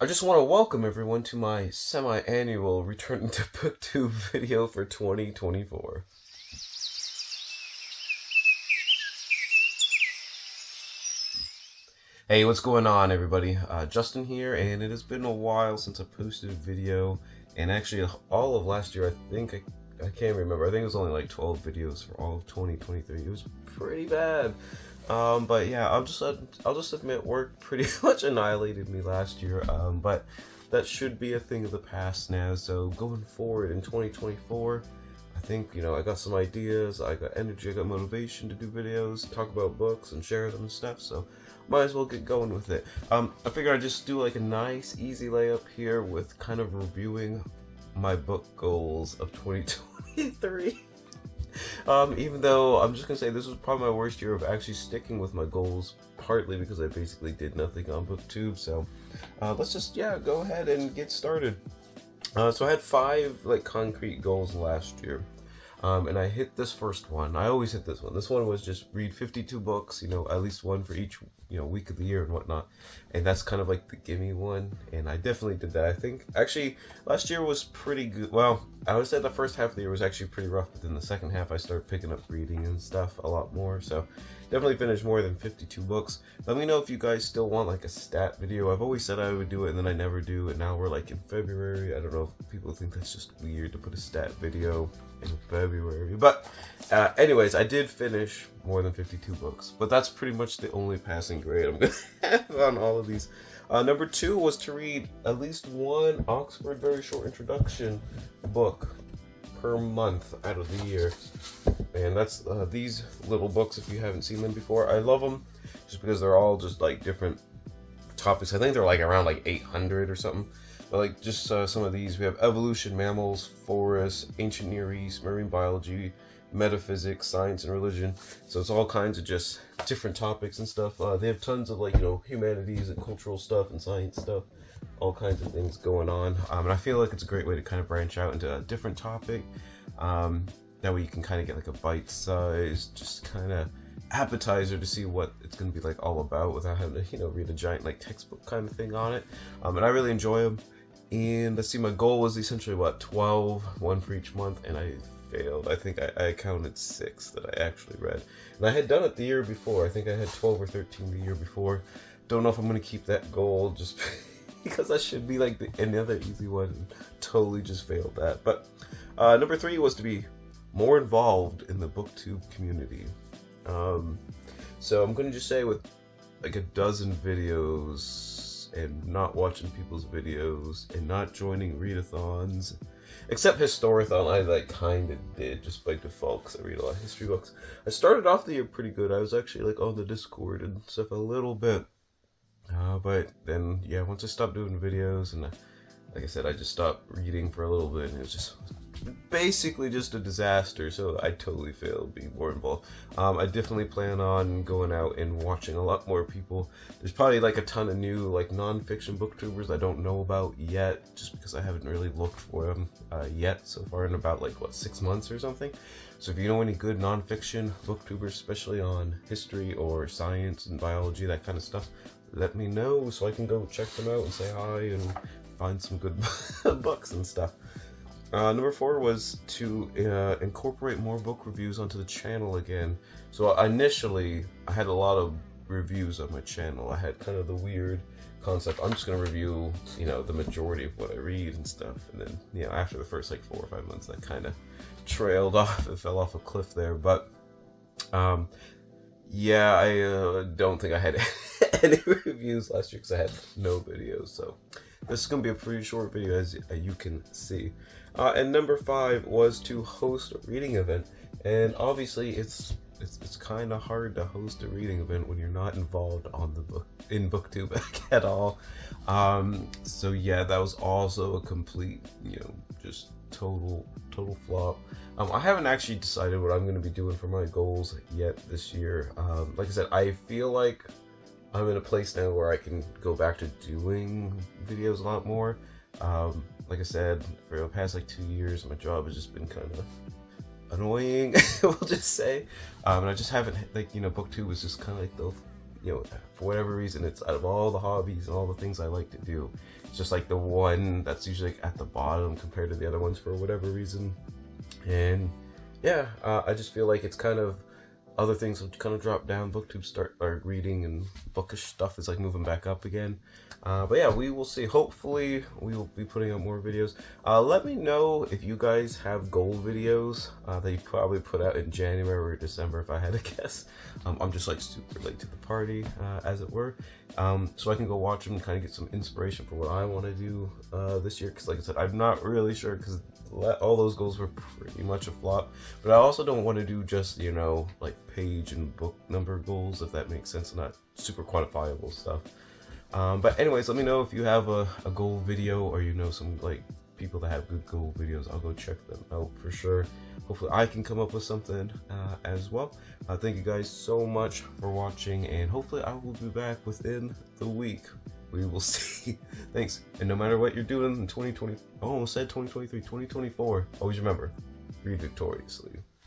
I just want to welcome everyone to my semi-annual Return to Booktube video for 2024. Hey, what's going on, everybody? Justin here, and it has been a while since I posted a video, and actually all of last year, I can't remember, I think it was only like 12 videos for all of 2023. It was pretty bad. But yeah, I'll just admit work pretty much annihilated me last year. But that should be a thing of the past now. So going forward in 2024, I think, I got some ideas, I got energy, I got motivation to do videos, talk about books and share them and stuff. So might as well get going with it. I figured I'd just do like a nice, easy layup here with kind of reviewing my book goals of 2023. Even though I'm just gonna say this was probably my worst year of actually sticking with my goals, partly because I basically did nothing on BookTube. So let's just go ahead and get started. So I had 5 like concrete goals last year, and I hit this first one. I always hit this one. This one was just read 52 books, at least one for each week of the year and whatnot. And that's kind of like the gimme one, and I definitely did that. I think actually last year was pretty good. Well, I would say the first half of the year was actually pretty rough, but then the second half I started picking up reading and stuff a lot more. So definitely finished more than 52 books. Let me know if you guys still want like a stat video. I've always said I would do it and then I never do, and now we're like in February. I don't know if people think that's just weird to put a stat video in February, but anyways, I did finish more than 52 books, but that's pretty much the only passing grade I'm gonna have on all of these. Number 2 was to read at least one Oxford Very Short Introduction book per month out of the year, and that's these little books. If you haven't seen them before, I love them just because they're all just like different topics. I think they're like around like 800 or something. But like just some of these, we have evolution, mammals, forests, ancient Near East, marine biology, metaphysics, science, and religion. So it's all kinds of just different topics and stuff. They have tons of like humanities and cultural stuff and science stuff, all kinds of things going on. And I feel like it's a great way to kind of branch out into a different topic. That way you can kind of get like a bite-sized, just kind of appetizer to see what it's going to be like all about without having to read a giant like textbook kind of thing on it. And I really enjoy them. And let's see, my goal was essentially 12, one for each month, and I failed. I think I counted 6 that I actually read, and I had done it the year before. I think I had 12 or 13 the year before. Don't know if I'm going to keep that goal just because that should be like another easy one, and totally just failed that. But number 3 was to be more involved in the BookTube community. So I'm going to just say with like a dozen videos and not watching people's videos and not joining readathons, except Historathon, I like kind of did just by default because I read a lot of history books. I started off the year pretty good. I was actually like on the Discord and stuff a little bit, but then once I stopped doing videos and like I said, I just stopped reading for a little bit, and it was just basically just a disaster. So I totally failed being more involved. I definitely plan on going out and watching a lot more people. There's probably like a ton of new like non-fiction booktubers I don't know about yet, just because I haven't really looked for them yet so far in about like 6 months or something. So if you know any good non-fiction booktubers, especially on history or science and biology, that kind of stuff, let me know so I can go check them out and say hi and find some good books and stuff. Number 4 was to incorporate more book reviews onto the channel again. So initially, I had a lot of reviews on my channel. I had kind of the weird concept, I'm just going to review, the majority of what I read and stuff. And then, after the first like 4 or 5 months, that kind of trailed off and fell off a cliff there. But, I don't think I had any reviews last year because I had no videos. So this is going to be a pretty short video, as you can see. And number 5 was to host a reading event. And obviously it's kind of hard to host a reading event when you're not involved in BookTube at all. So that was also a complete, just total flop. I haven't actually decided what I'm going to be doing for my goals yet this year. Like I said, I feel like I'm in a place now where I can go back to doing videos a lot more. Like I said, for the past like 2 years, my job has just been kind of annoying, we'll just say. And I just haven't, BookTube was just kind of like the you know, for whatever reason, it's out of all the hobbies and all the things I like to do, it's just like the one that's usually like at the bottom compared to the other ones for whatever reason. And yeah, I just feel like it's kind of, other things will kind of drop down. Booktube start reading and bookish stuff is like moving back up again. But yeah, we will see. Hopefully we will be putting out more videos. Let me know if you guys have goal videos that you probably put out in January or December, if I had to guess. I'm just like super late to the party, as it were. So I can go watch them and kind of get some inspiration for what I want to do this year. Because like I said, I'm not really sure, because all those goals were pretty much a flop. But I also don't want to do just, you know, like page and book number goals, if that makes sense, not super quantifiable stuff. But anyways, let me know if you have a goal video, or you know some like people that have good goal videos. I'll go check them out for sure. Hopefully I can come up with something as well. Thank you guys so much for watching, and hopefully I will be back within the week. We will see. Thanks. And no matter what you're doing in 2020, I almost said 2023, 2024, always remember, read victoriously.